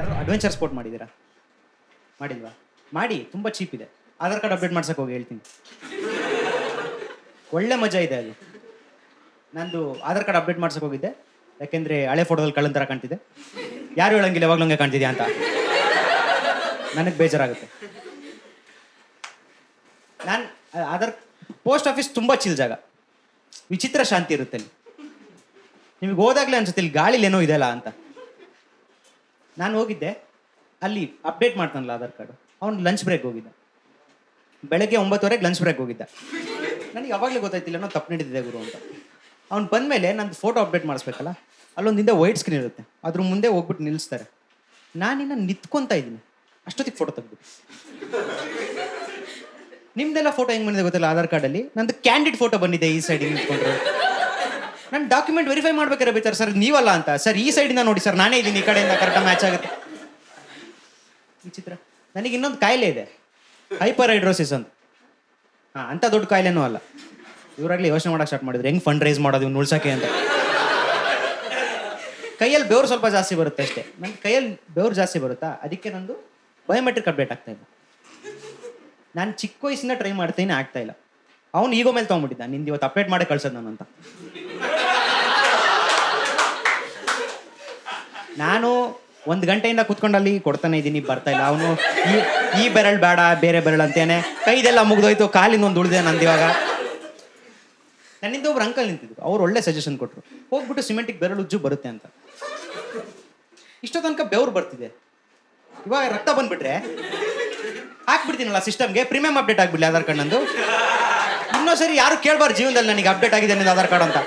ಯಾರು adventure sport ಮಾಡಿದ್ದೀರಾ? ಮಾಡಿಲ್ವಾ? ಮಾಡಿ, ತುಂಬ ಚೀಪ್ ಇದೆ. ಆಧಾರ್ ಕಾರ್ಡ್ ಅಪ್ಡೇಟ್ ಮಾಡ್ಸಕ್ಕೆ ಹೋಗಿ ಹೇಳ್ತೀನಿ, ಒಳ್ಳೆ ಮಜಾ ಇದೆ ಅದು. ನಂದು ಆಧಾರ್ ಕಾರ್ಡ್ ಅಪ್ಡೇಟ್ ಮಾಡ್ಸಕ್ಕೆ ಹೋಗಿದ್ದೆ, ಯಾಕೆಂದರೆ ಹಳೆ ಫೋಟೋದಲ್ಲಿ ಕಳ್ಳನ ಥರ ಕಾಣ್ತಿದೆ. ಯಾರು ಹೇಳಂಗಿಲ್ಲ ಯಾವಾಗಲೂ ಹಂಗೆ ಕಾಣ್ತಿದ್ಯಾ ಅಂತ, ನನಗೆ ಬೇಜಾರಾಗುತ್ತೆ. ನಾನು ಆಧಾರ್ ಪೋಸ್ಟ್ ಆಫೀಸ್ ತುಂಬ ಚಿಲ್ ಜಾಗ, ವಿಚಿತ್ರ ಶಾಂತಿ ಇರುತ್ತೆ ಅಲ್ಲಿ. ನಿಮಗೆ ಹೋದಾಗಲೇ ಅನ್ಸುತ್ತೆ ಇಲ್ಲಿ ಗಾಳಿಲಿ ಏನೋ ಇದೆಯಲ್ಲ ಅಂತ. ನಾನು ಹೋಗಿದ್ದೆ, ಅಲ್ಲಿ ಅಪ್ಡೇಟ್ ಮಾಡ್ತಾನಲ್ಲ ಆಧಾರ್ ಕಾರ್ಡು, ಅವ್ನು ಲಂಚ್ ಬ್ರೇಕ್ ಹೋಗಿದ್ದ. ಬೆಳಗ್ಗೆ 9:00 ಲಂಚ್ ಬ್ರೇಕ್ ಹೋಗಿದ್ದ. ನನಗೆ ಯಾವಾಗಲೇ ಗೊತ್ತಾಯ್ತಿಲ್ಲ ಏನೋ ತಪ್ಪು ನಡೀತಿದೆ ಗುರು ಅಂತ. ಅವ್ನು ಬಂದಮೇಲೆ ನಂದು ಫೋಟೋ ಅಪ್ಡೇಟ್ ಮಾಡಿಸ್ಬೇಕಲ್ಲ, ಅಲ್ಲೊಂದಿಂದ ವೈಟ್ ಸ್ಕ್ರೀನ್ ಇರುತ್ತೆ, ಅದ್ರ ಮುಂದೆ ಹೋಗ್ಬಿಟ್ಟು ನಿಲ್ಲಿಸ್ತಾರೆ. ನಾನಿನ್ನ ನಿಂತ್ಕೊತಾ ಇದ್ದೀನಿ, ಅಷ್ಟೊತ್ತಿಗೆ ಫೋಟೋ ತೆಗ್ದ್ಬಿಟ್ಟು. ನಿಮ್ದೆಲ್ಲ ಫೋಟೋ ಹೆಂಗೆ ಬಂದಿದೆ ಗೊತ್ತಿಲ್ಲ ಆಧಾರ್ ಕಾರ್ಡಲ್ಲಿ, ನಂದು ಕ್ಯಾಂಡಿಡ್ ಫೋಟೋ ಬಂದಿದೆ ಈ ಸೈಡಿಗೆ ನಿಂತ್ಕೊಂಡ್ರೆ. ನಾನು ಡಾಕ್ಯುಮೆಂಟ್ ವೆರಿಫೈ ಮಾಡ್ಬೇಕಾರೆ ಬೈತಾರೆ, ಸರ್ ನೀವಲ್ಲ ಅಂತ. ಸರ್ ಈ ಸೈಡಿಂದ ನೋಡಿ ಸರ್, ನಾನೇ ಇದ್ದೀನಿ ಈ ಕಡೆಯಿಂದ, ಕರೆಕ್ಟಾಗಿ ಮ್ಯಾಚ್ ಆಗುತ್ತೆ. ವಿಚಿತ್ರ. ನನಗೆ ಇನ್ನೊಂದು ಕಾಯಿಲೆ ಇದೆ, ಹೈಪರ್ ಹೈಡ್ರೋಸಿಸ್ ಅಂತ. ಅಂಥ ದೊಡ್ಡ ಕಾಯಿಲೆನೂ ಅಲ್ಲ. ಇವರಾಗಲಿ ಯೋಚನೆ ಮಾಡೋಕೆ ಸ್ಟಾರ್ಟ್ ಮಾಡಿದ್ರು ಹೆಂಗೆ ಫಂಡ್ ರೈಸ್ ಮಾಡೋದು ಇವ್ನು ಉಳ್ಸೋಕ್ಕೆ ಅಂತ. ಕೈಯಲ್ಲಿ ಬೆವರು ಸ್ವಲ್ಪ ಜಾಸ್ತಿ ಬರುತ್ತೆ ಅಷ್ಟೇ. ನನ್ನ ಕೈಯಲ್ಲಿ ಬೆವರು ಜಾಸ್ತಿ ಬರುತ್ತಾ, ಅದಕ್ಕೆ ನಂದು ಬಯೋಮೆಟ್ರಿಕ್ ಅಪ್ಡೇಟ್ ಆಗ್ತಾ ಇಲ್ಲ. ನಾನು ಚಿಕ್ಕ ವಯಸ್ಸಿಂದ ಟ್ರೈ ಮಾಡ್ತೀನಿ, ಆಗ್ತಾ ಇಲ್ಲ. ಅವ್ನು ಈಗೋ ಮೇಲೆ ತೊಗೊಂಡ್ಬಿಟ್ಟಿದ್ದ, ನಿಂದು ಇವತ್ತು ಅಪ್ಡೇಟ್ ಮಾಡಿ ಕಳ್ಸೋದು ನಾನು ಅಂತ. ನಾನು 1 ಗಂಟೆಯಿಂದ ಕುತ್ಕೊಂಡಲ್ಲಿ ಕೊಡ್ತಾನೆ ಇದ್ದೀನಿ, ಬರ್ತಾ ಇಲ್ಲ. ಅವನು ಈ ಬೆರಳು ಬೇಡ ಬೇರೆ ಬೆರಳು ಅಂತೇನೆ, ಕೈದೆಲ್ಲ ಮುಗ್ದೋಯ್ತು, ಕಾಲಿಂದ ಒಂದು ಉಳಿದೆ ನಂದು. ಇವಾಗ ನನ್ನಿಂದ ಒಬ್ರು ಅಂಕಲ್ ನಿಂತಿದ್ರು, ಅವ್ರು ಒಳ್ಳೆ ಸಜೆಷನ್ ಕೊಟ್ಟರು, ಹೋಗ್ಬಿಟ್ಟು ಸಿಮೆಂಟಿಗೆ ಬೆರಳು ಉಜ್ಜು ಬರುತ್ತೆ ಅಂತ. ಇಷ್ಟೋ ತನಕ ಬೆವ್ರು ಬರ್ತಿದೆ, ಇವಾಗ ರಕ್ತ ಬಂದ್ಬಿಟ್ರೆ ಹಾಕ್ಬಿಡ್ತೀನಲ್ಲ ಸಿಸ್ಟಮ್ಗೆ, ಪ್ರೀಮಿಯಂ ಅಪ್ಡೇಟ್ ಆಗ್ಬಿಡ್ಲಿ ಆಧಾರ್ ಕಾರ್ಡ್ ನಂದು. ಇನ್ನೊಂದ್ಸರಿ ಯಾರು ಕೇಳಬಾರ್ದು ಜೀವನದಲ್ಲಿ ನನಗೆ ಅಪ್ಡೇಟ್ ಆಗಿದೆ ನಿಂದು ಆಧಾರ್ ಕಾರ್ಡ್ ಅಂತ.